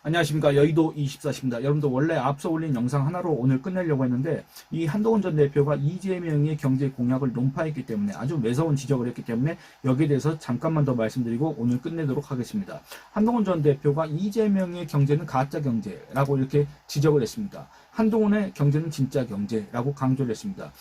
안녕하십니까. 여의도 24시입니다. 여러분들 원래 앞서 올린 영상 하나로 오늘 끝내려고 했는데 이 한동훈 전 대표가 이재명의 경제 공약을 논파했기 때문에 아주 매서운 지적을 했기 때문에 여기에 대해서 잠깐만 더 말씀드리고 오늘 끝내도록 하겠습니다. 한동훈 전 대표가 이재명의 경제는 가짜 경제라고 이렇게 지적을 했습니다. 한동훈의 경제는 진짜 경제라고 강조를 했습니다.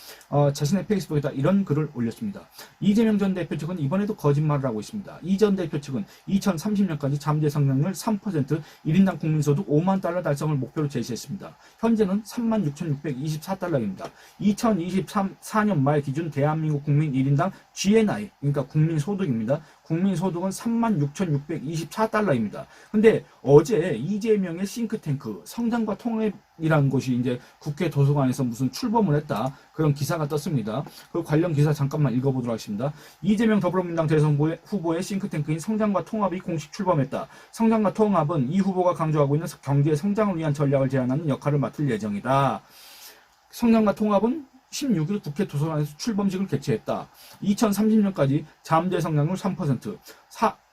자신의 페이스북에다 이런 글을 올렸습니다. 이재명 전 대표 측은 이번에도 거짓말을 하고 있습니다. 이 전 대표 측은 2030년까지 잠재 성장률 3%, 1인당 국민소득 5만 달러 달성을 목표로 제시했습니다. 현재는 36,624달러입니다. 2024년 말 기준 대한민국 국민 1인당 GNI, 그러니까 국민소득입니다. 국민소득은 36,624달러입니다. 근데 어제 이재명의 싱크탱크 성장과 통합이라는 곳이 이제 국회 도서관에서 무슨 출범을 했다. 그런 기사가 떴습니다. 그 관련 기사 잠깐만 읽어보도록 하겠습니다. 이재명 더불어민주당 대선 후보의 싱크탱크인 성장과 통합이 공식 출범했다. 성장과 통합은 이 후보가 강조하고 있는 경제 성장을 위한 전략을 제안하는 역할을 맡을 예정이다. 성장과 통합은 16일 국회 도서관에서 출범식을 개최했다. 2030년까지 잠재 성장률 3%,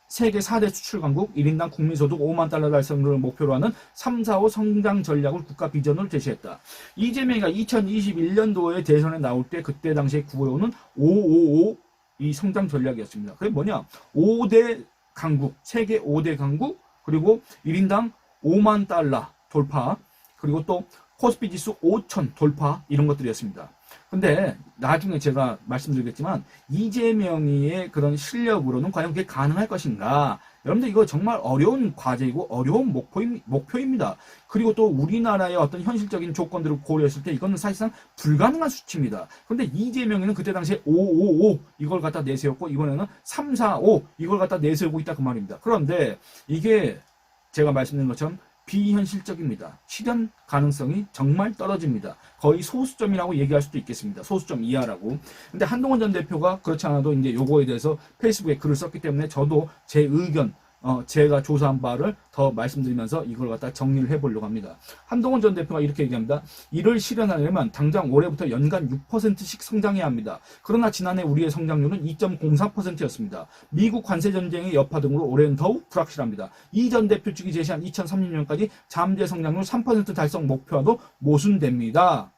세계 4대 수출 강국 1인당 국민소득 5만 달러 달성을 목표로 하는 3, 4, 5 성장 전략을 국가 비전을 제시했다. 이재명이가 2021년도에 대선에 나올 때 그때 당시에 구호는 555 이 성장 전략이었습니다. 그게 뭐냐? 5대 강국, 세계 5대 강국, 그리고 1인당 5만 달러 돌파, 그리고 또 코스피 지수 5천 돌파 이런 것들이었습니다. 근데 나중에 제가 말씀드리겠지만 이재명의 그런 실력으로는 과연 그게 가능할 것인가? 여러분들 이거 정말 어려운 과제이고 어려운 목표입니다. 그리고 또 우리나라의 어떤 현실적인 조건들을 고려했을 때 이거는 사실상 불가능한 수치입니다. 그런데 이재명이는 그때 당시에 555 이걸 갖다 내세웠고 이번에는 345 이걸 갖다 내세우고 있다 그 말입니다. 그런데 이게 제가 말씀드린 것처럼 비현실적입니다. 실현 가능성이 정말 떨어집니다. 거의 소수점이라고 얘기할 수도 있겠습니다. 소수점 이하라고. 근데 한동훈 전 대표가 그렇지 않아도 이제 요거에 대해서 페이스북에 글을 썼기 때문에 저도 제 의견, 제가 조사한 바를 더 말씀드리면서 이걸 갖다 정리를 해보려고 합니다. 한동훈 전 대표가 이렇게 얘기합니다. 이를 실현하려면 당장 올해부터 연간 6%씩 성장해야 합니다. 그러나 지난해 우리의 성장률은 2.04%였습니다. 미국 관세전쟁의 여파 등으로 올해는 더욱 불확실합니다. 이 전 대표 측이 제시한 2030년까지 잠재 성장률 3% 달성 목표와도 모순됩니다.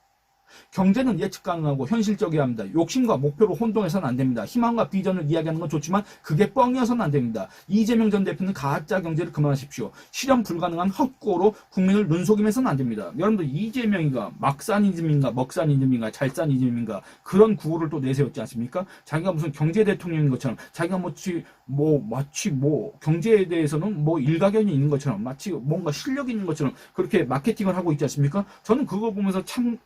경제는 예측 가능하고 현실적이어야 합니다. 욕심과 목표로 혼동해서는 안 됩니다. 희망과 비전을 이야기하는 건 좋지만 그게 뻥이어서는 안 됩니다. 이재명 전 대표는 가짜 경제를 그만하십시오. 실현 불가능한 헛구호로 국민을 눈속이면서는 안 됩니다. 여러분들 이재명이가 막산이즘인가 먹산이즘인가 잘산이즘인가 그런 구호를 또 내세웠지 않습니까? 자기가 무슨 경제 대통령인 것처럼 자기가 마치 경제에 대해서는 일가견이 있는 것처럼 마치 뭔가 실력이 있는 것처럼 그렇게 마케팅을 하고 있지 않습니까? 저는 그거 보면서 참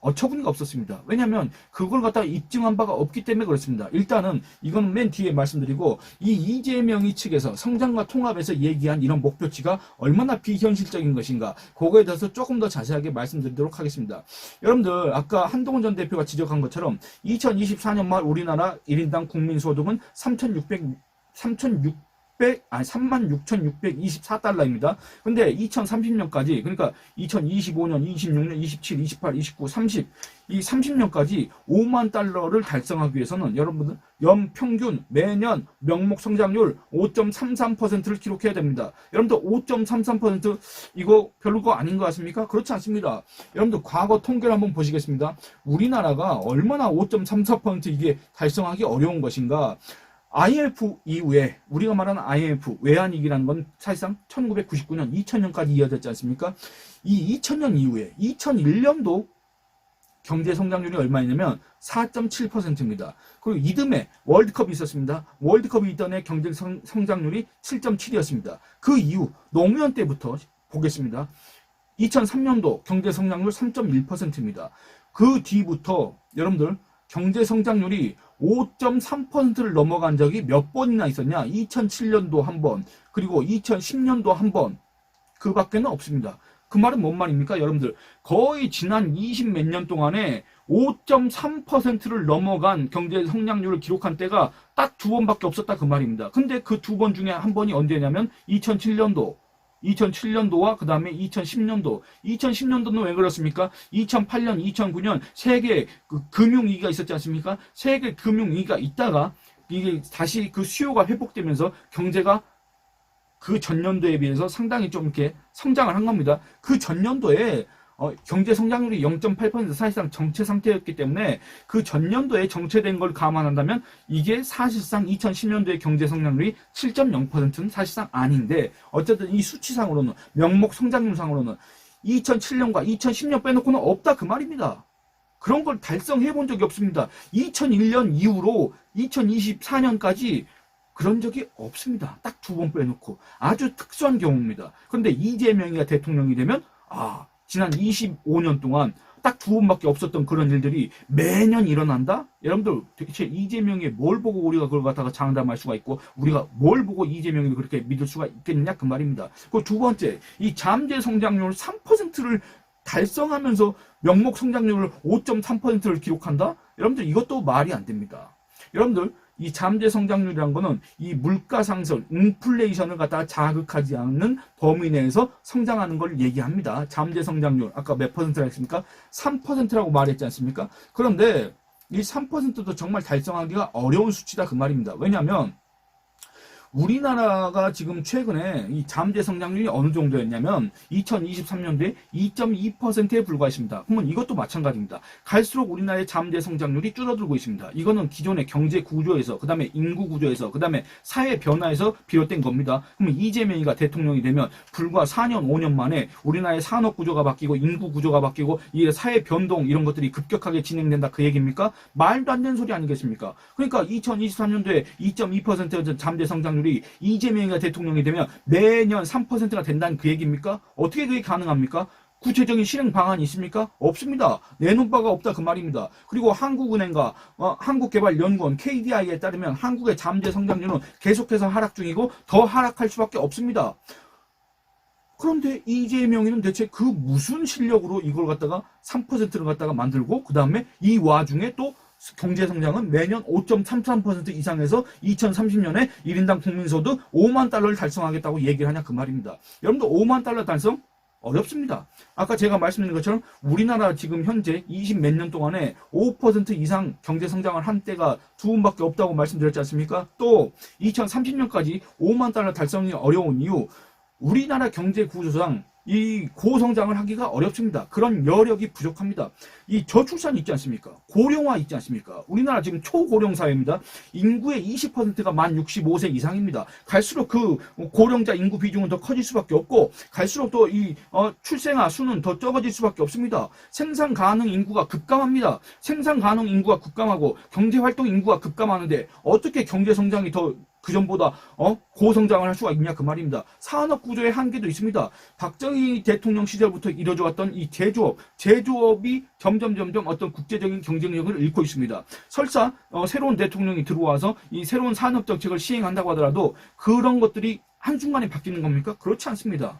어처구니가 없었습니다. 왜냐하면 그걸 갖다가 입증한 바가 없기 때문에 그렇습니다. 일단은 이건 맨 뒤에 말씀드리고 이 이재명이 측에서 성장과 통합에서 얘기한 이런 목표치가 얼마나 비현실적인 것인가 그거에 대해서 조금 더 자세하게 말씀드리도록 하겠습니다. 여러분들 아까 한동훈 전 대표가 지적한 것처럼 2024년 말 우리나라 1인당 국민소득은 36,624달러입니다. 근데 2030년까지, 그러니까 2025년, 26년, 27, 28, 29, 30, 이 30년까지 5만 달러를 달성하기 위해서는 여러분들 연평균 매년 명목 성장률 5.33%를 기록해야 됩니다. 여러분들 5.33% 이거 별로가 아닌 것 같습니까? 그렇지 않습니다. 여러분들 과거 통계를 한번 보시겠습니다. 우리나라가 얼마나 5.34% 이게 달성하기 어려운 것인가? IMF 이후에 우리가 말하는 IMF 외환위기라는 건 사실상 1999년, 2000년까지 이어졌지 않습니까? 이 2000년 이후에 2001년도 경제 성장률이 얼마냐면 4.7%입니다. 그리고 이듬해 월드컵이 있었습니다. 월드컵이 있던 해 경제 성장률이 7.7이었습니다. 그 이후 노무현 때부터 보겠습니다. 2003년도 경제 성장률 3.1%입니다. 그 뒤부터 여러분들 경제 성장률이 5.3%를 넘어간 적이 몇 번이나 있었냐? 2007년도 한 번, 그리고 2010년도 한 번, 그 밖에는 없습니다. 그 말은 뭔 말입니까? 여러분들, 거의 지난 20 몇 년 동안에 5.3%를 넘어간 경제 성장률을 기록한 때가 딱 두 번밖에 없었다 그 말입니다. 근데 그 두 번 중에 한 번이 언제냐면 2007년도와 그 다음에 2010년도. 2010년도는 왜 그렇습니까? 2008년, 2009년 세계 금융위기가 있었지 않습니까? 세계 금융위기가 있다가 이게 다시 그 수요가 회복되면서 경제가 그 전년도에 비해서 상당히 좀 이렇게 성장을 한 겁니다. 그 전년도에 경제 성장률이 0.8% 사실상 정체 상태였기 때문에 그 전년도에 정체된 걸 감안한다면 이게 사실상 2010년도의 경제 성장률이 7.0%는 사실상 아닌데 어쨌든 이 수치상으로는 명목 성장률상으로는 2007년과 2010년 빼놓고는 없다 그 말입니다. 그런 걸 달성해 본 적이 없습니다. 2001년 이후로 2024년까지 그런 적이 없습니다. 딱 2번 빼놓고 아주 특수한 경우입니다. 그런데 이재명이가 대통령이 되면 지난 25년 동안 딱 2번밖에 없었던 그런 일들이 매년 일어난다? 여러분들 대체 이재명이 뭘 보고 우리가 그걸 갖다가 장담할 수가 있고 우리가 뭘 보고 이재명이 그렇게 믿을 수가 있겠느냐 그 말입니다. 그 두 번째, 이 잠재 성장률 3%를 달성하면서 명목 성장률을 5.3%를 기록한다? 여러분들 이것도 말이 안 됩니다. 여러분들 이 잠재 성장률이라는 거는 이 물가 상승, 인플레이션을 갖다가 자극하지 않는 범위 내에서 성장하는 걸 얘기합니다. 잠재 성장률, 아까 몇 퍼센트라 했습니까? 3%라고 말했지 않습니까? 그런데 이 3%도 정말 달성하기가 어려운 수치다 그 말입니다. 왜냐하면 우리나라가 지금 최근에 이 잠재 성장률이 어느 정도였냐면 2023년도에 2.2%에 불과했습니다. 그러면 이것도 마찬가지입니다. 갈수록 우리나라의 잠재 성장률이 줄어들고 있습니다. 이거는 기존의 경제 구조에서, 그 다음에 인구 구조에서, 그 다음에 사회 변화에서 비롯된 겁니다. 그러면 이재명이가 대통령이 되면 불과 4년, 5년 만에 우리나라의 산업 구조가 바뀌고 인구 구조가 바뀌고 이 사회 변동 이런 것들이 급격하게 진행된다 그 얘기입니까? 말도 안 되는 소리 아니겠습니까? 그러니까 2023년도에 2.2%였던 잠재 성장률 이재명이가 대통령이 되면 매년 3%가 된다는 그 얘기입니까? 어떻게 그게 가능합니까? 구체적인 실행 방안이 있습니까? 없습니다. 내놓은 바가 없다 그 말입니다. 그리고 한국은행과 한국개발연구원 KDI에 따르면 한국의 잠재 성장률은 계속해서 하락 중이고 더 하락할 수밖에 없습니다. 그런데 이재명이는 대체 그 무슨 실력으로 이걸 갖다가 3%를 갖다가 만들고 그 다음에 이 와중에 또 경제 성장은 매년 5.33% 이상에서 2030년에 1인당 국민소득 5만 달러를 달성하겠다고 얘기를 하냐 그 말입니다. 여러분들 5만 달러 달성 어렵습니다. 아까 제가 말씀드린 것처럼 우리나라 지금 현재 20 몇 년 동안에 5% 이상 경제 성장을 한 때가 2번밖에 없다고 말씀드렸지 않습니까? 또 2030년까지 5만 달러 달성이 어려운 이유, 우리나라 경제 구조상 이 고성장을 하기가 어렵습니다. 그런 여력이 부족합니다. 이 저출산 있지 않습니까? 고령화 있지 않습니까? 우리나라 지금 초고령 사회입니다. 인구의 20%가 만 65세 이상입니다. 갈수록 그 고령자 인구 비중은 더 커질 수밖에 없고 갈수록 또 이 출생아 수는 더 적어질 수밖에 없습니다. 생산 가능 인구가 급감합니다. 생산 가능 인구가 급감하고 경제 활동 인구가 급감하는데 어떻게 경제 성장이 더 그전보다 고성장을 할 수가 있냐 그 말입니다. 산업 구조의 한계도 있습니다. 박정희 대통령 시절부터 이뤄져 왔던 이 제조업이 점점 어떤 국제적인 경쟁력을 잃고 있습니다. 설사 새로운 대통령이 들어와서 이 새로운 산업 정책을 시행한다고 하더라도 그런 것들이 한순간에 바뀌는 겁니까? 그렇지 않습니다.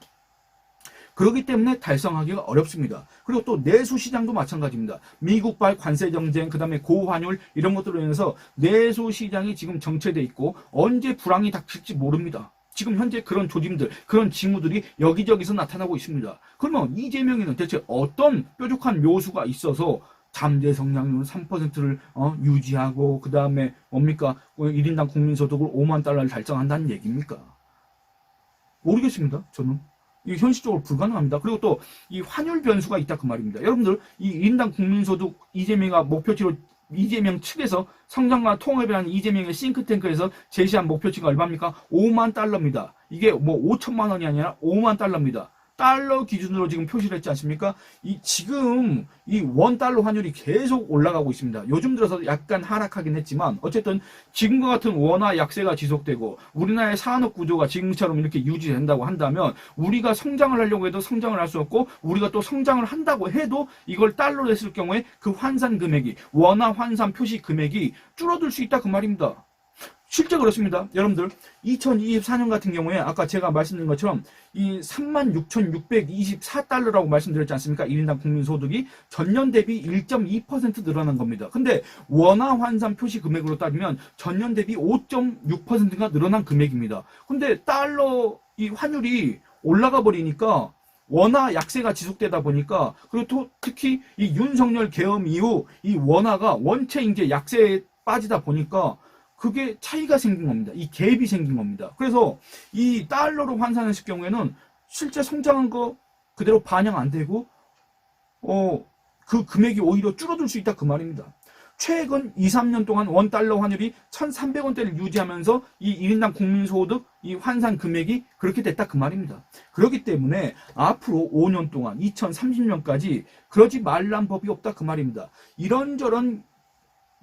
그렇기 때문에 달성하기가 어렵습니다. 그리고 또 내수 시장도 마찬가지입니다. 미국발 관세 정쟁, 그 다음에 고환율 이런 것들로 인해서 내수 시장이 지금 정체돼 있고 언제 불황이 닥칠지 모릅니다. 지금 현재 그런 조짐들, 그런 징후들이 여기저기서 나타나고 있습니다. 그러면 이재명이는 대체 어떤 뾰족한 묘수가 있어서 잠재 성장률 3%를 유지하고 그 다음에 뭡니까? 1인당 국민소득을 5만 달러를 달성한다는 얘기입니까? 모르겠습니다. 저는. 이 현실적으로 불가능합니다. 그리고 또 이 환율 변수가 있다 그 말입니다. 여러분들 이 1인당 국민소득 이재명이 목표치로 이재명 측에서 성장과 통합을 하는 이재명의 싱크탱크에서 제시한 목표치가 얼마입니까? 5만 달러입니다. 이게 뭐 5천만 원이 아니라 5만 달러입니다. 달러 기준으로 지금 표시를 했지 않습니까? 지금 이 원 달러 환율이 계속 올라가고 있습니다. 요즘 들어서 약간 하락하긴 했지만 어쨌든 지금과 같은 원화 약세가 지속되고 우리나라의 산업 구조가 지금처럼 이렇게 유지된다고 한다면 우리가 성장을 하려고 해도 성장을 할 수 없고 우리가 또 성장을 한다고 해도 이걸 달러로 했을 경우에 그 환산 금액이 원화 환산 표시 금액이 줄어들 수 있다 그 말입니다. 실제 그렇습니다. 여러분들 2024년 같은 경우에 아까 제가 말씀드린 것처럼 이 36,624달러라고 말씀드렸지 않습니까? 1인당 국민소득이 전년 대비 1.2% 늘어난 겁니다. 근데 원화 환산 표시 금액으로 따지면 전년 대비 5.6%가 늘어난 금액입니다. 근데 달러 이 환율이 올라가 버리니까 원화 약세가 지속되다 보니까 그리고 또 특히 이 윤석열 계엄 이후 이 원화가 원체 이제 약세에 빠지다 보니까 그게 차이가 생긴 겁니다. 이 갭이 생긴 겁니다. 그래서 이 달러로 환산했을 경우에는 실제 성장한 거 그대로 반영 안 되고 그 금액이 오히려 줄어들 수 있다 그 말입니다. 최근 2, 3년 동안 원달러 환율이 1,300원대를 유지하면서 이 1인당 국민소득 이 환산 금액이 그렇게 됐다 그 말입니다. 그렇기 때문에 앞으로 5년 동안 2030년까지 그러지 말란 법이 없다 그 말입니다. 이런저런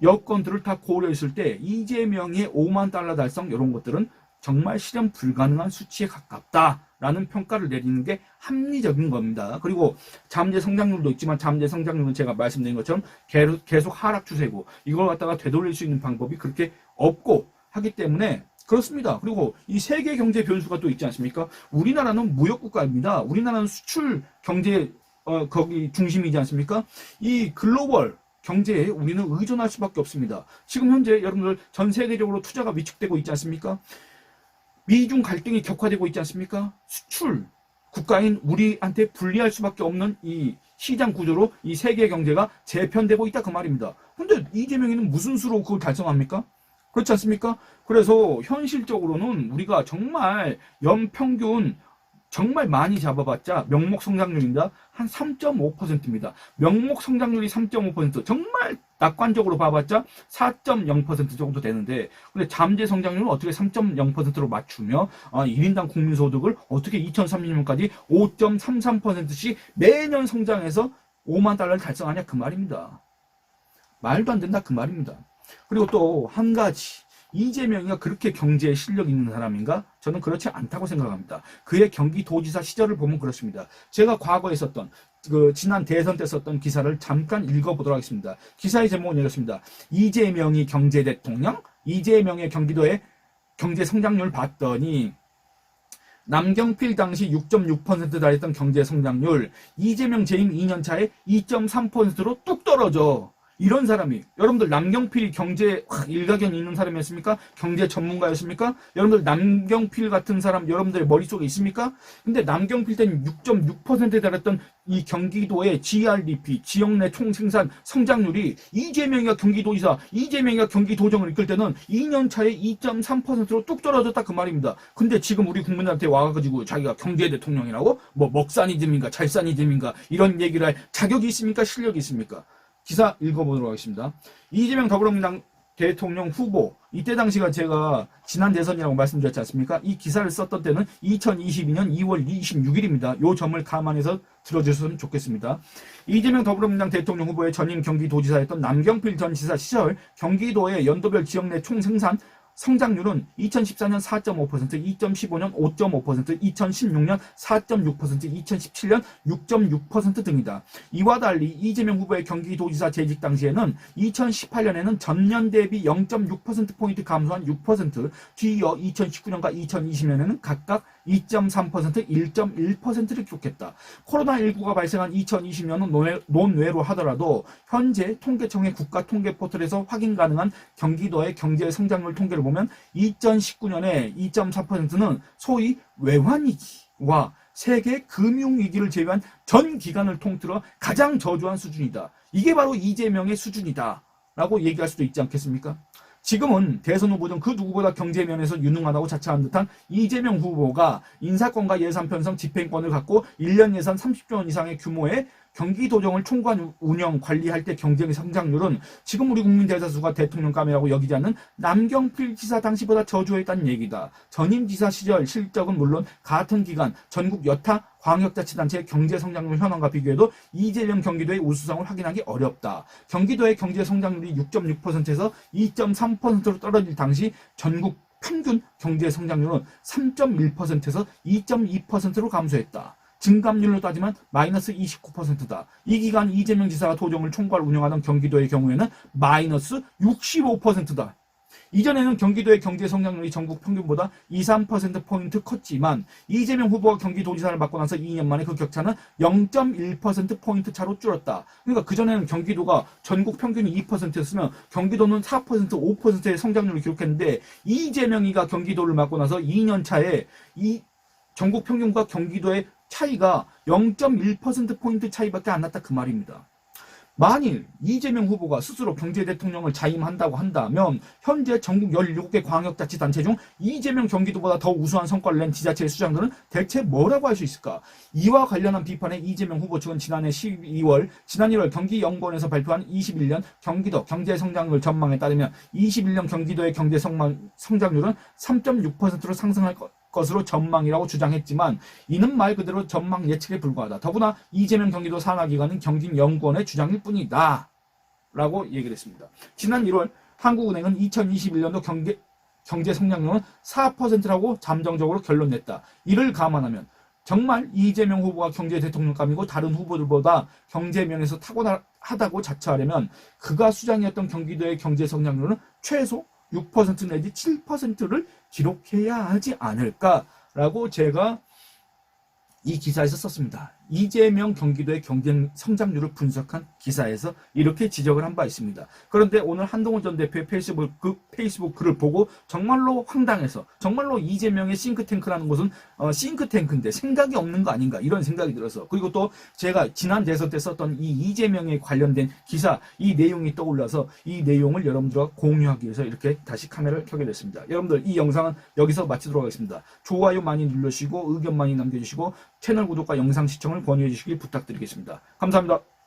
여건들을 다 고려했을 때 이재명의 5만 달러 달성 이런 것들은 정말 실현 불가능한 수치에 가깝다라는 평가를 내리는 게 합리적인 겁니다. 그리고 잠재 성장률도 있지만 잠재 성장률은 제가 말씀드린 것처럼 계속 하락 추세고 이걸 갖다가 되돌릴 수 있는 방법이 그렇게 없고 하기 때문에 그렇습니다. 그리고 이 세계 경제 변수가 또 있지 않습니까? 우리나라는 무역국가입니다. 우리나라는 수출 경제 거기 중심이지 않습니까? 이 글로벌 경제에 우리는 의존할 수밖에 없습니다. 지금 현재 여러분들 전 세계적으로 투자가 위축되고 있지 않습니까? 미중 갈등이 격화되고 있지 않습니까? 수출 국가인 우리한테 불리할 수밖에 없는 이 시장 구조로 이 세계 경제가 재편되고 있다 그 말입니다. 근데 이재명이는 무슨 수로 그걸 달성합니까? 그렇지 않습니까? 그래서 현실적으로는 우리가 정말 연평균 정말 많이 잡아봤자 명목 성장률입니다. 한 3.5%입니다. 명목 성장률이 3.5%, 정말 낙관적으로 봐봤자 4.0% 정도 되는데, 근데 잠재 성장률은 어떻게 3.0%로 맞추며 1인당 국민소득을 어떻게 2030년까지 5.33%씩 매년 성장해서 5만 달러를 달성하냐 그 말입니다. 말도 안 된다 그 말입니다. 그리고 또 한 가지, 이재명이가 그렇게 경제에 실력 있는 사람인가? 저는 그렇지 않다고 생각합니다. 그의 경기도지사 시절을 보면 그렇습니다. 제가 과거에 썼던 지난 대선 때 썼던 기사를 잠깐 읽어보도록 하겠습니다. 기사의 제목은 이렇습니다. 이재명이 경제 대통령? 이재명의 경기도의 경제 성장률 봤더니 남경필 당시 6.6% 달했던 경제 성장률, 이재명 재임 2년 차에 2.3%로 뚝 떨어져. 이런 사람이, 여러분들 남경필이 경제 일가견이 있는 사람이었습니까? 경제 전문가였습니까? 여러분들 남경필 같은 사람 여러분들의 머릿속에 있습니까? 근데 남경필 때는 6.6%에 달했던 이 경기도의 GRDP, 지역 내 총생산 성장률이 이재명이가 경기도지사, 이재명이가 경기도정을 이끌 때는 2년 차에 2.3%로 뚝 떨어졌다 그 말입니다. 근데 지금 우리 국민한테 와가지고 자기가 경제 대통령이라고? 뭐 먹사니즘인가 잘사니즘인가 이런 얘기를 할 자격이 있습니까? 실력이 있습니까? 기사 읽어보도록 하겠습니다. 이재명 더불어민주당 대통령 후보, 이때 당시가 제가 지난 대선이라고 말씀드렸지 않습니까? 이 기사를 썼던 때는 2022년 2월 26일입니다. 요 점을 감안해서 들어주셨으면 좋겠습니다. 이재명 더불어민주당 대통령 후보의 전임 경기도지사였던 남경필 전 지사 시절 경기도의 연도별 지역 내 총생산 성장률은 2014년 4.5%, 2015년 5.5%, 2016년 4.6%, 2017년 6.6% 등이다. 이와 달리 이재명 후보의 경기도지사 재직 당시에는 2018년에는 전년 대비 0.6%포인트 감소한 6%, 뒤이어 2019년과 2020년에는 각각 2.3%, 1.1%를 기록했다. 코로나19가 발생한 2020년은 논외로 하더라도 현재 통계청의 국가통계포털에서 확인 가능한 경기도의 경제 성장률 통계를 보면 2019년에 2.4%는 소위 외환위기와 세계 금융위기를 제외한 전 기간을 통틀어 가장 저조한 수준이다. 이게 바로 이재명의 수준이다 라고 얘기할 수도 있지 않겠습니까? 지금은 대선 후보든 그 누구보다 경제 면에서 유능하다고 자처한 듯한 이재명 후보가 인사권과 예산 편성 집행권을 갖고 1년 예산 30조 원 이상의 규모의 경기도정을 총괄 운영 관리할 때 경제 성장률은 지금 우리 국민 대다수가 대통령감이라고 여기지 않는 남경필 지사 당시보다 저조했다는 얘기다. 전임 지사 시절 실적은 물론 같은 기간 전국 여타 광역자치단체의 경제성장률 현황과 비교해도 이재명 경기도의 우수성을 확인하기 어렵다. 경기도의 경제성장률이 6.6%에서 2.3%로 떨어질 당시 전국 평균 경제성장률은 3.1%에서 2.2%로 감소했다. 증감률로 따지면 마이너스 29%다. 이 기간 이재명 지사가 도정을 총괄 운영하던 경기도의 경우에는 마이너스 65%다. 이전에는 경기도의 경제 성장률이 전국 평균보다 2, 3%포인트 컸지만 이재명 후보가 경기도지사를 맡고 나서 2년 만에 그 격차는 0.1%포인트 차로 줄었다. 그러니까 그전에는 경기도가 전국 평균이 2%였으면 경기도는 4%, 5%의 성장률을 기록했는데 이재명이가 경기도를 맡고 나서 2년 차에 이 전국 평균과 경기도의 차이가 0.1%포인트 차이밖에 안 났다 그 말입니다. 만일 이재명 후보가 스스로 경제 대통령을 자임한다고 한다면 현재 전국 17개 광역자치단체 중 이재명 경기도보다 더 우수한 성과를 낸 지자체의 수장들은 대체 뭐라고 할 수 있을까? 이와 관련한 비판에 이재명 후보 측은 지난 1월 경기연구원에서 발표한 21년 경기도 경제성장률 전망에 따르면 21년 경기도의 경제 성장률은 3.6%로 상승할 것으로 전망이라고 주장했지만 이는 말 그대로 전망 예측에 불과하다. 더구나 이재명 경기도 산하기관은 경기연구원의 주장일 뿐이다 라고 얘기를 했습니다. 지난 1월 한국은행은 2021년도 경제 성장률은 4%라고 잠정적으로 결론냈다. 이를 감안하면 정말 이재명 후보가 경제 대통령감이고 다른 후보들보다 경제 면에서 탁월하다고 자처하려면 그가 수장이었던 경기도의 경제 성장률은 최소 6% 내지 7%를 기록해야 하지 않을까라고 제가 이 기사에서 썼습니다. 이재명 경기도의 경제 성장률을 분석한 기사에서 이렇게 지적을 한 바 있습니다. 그런데 오늘 한동훈 전 대표의 페이스북 글을 보고 정말로 황당해서 정말로 이재명의 싱크탱크라는 것은 싱크탱크인데 생각이 없는 거 아닌가 이런 생각이 들어서 그리고 또 제가 지난 대선 때 썼던 이 이재명에 관련된 기사 이 내용이 떠올라서 이 내용을 여러분들과 공유하기 위해서 이렇게 다시 카메라를 켜게 됐습니다. 여러분들 이 영상은 여기서 마치도록 하겠습니다. 좋아요 많이 눌러주시고 의견 많이 남겨주시고 채널 구독과 영상 시청을 권유해 주시길 부탁드리겠습니다. 감사합니다.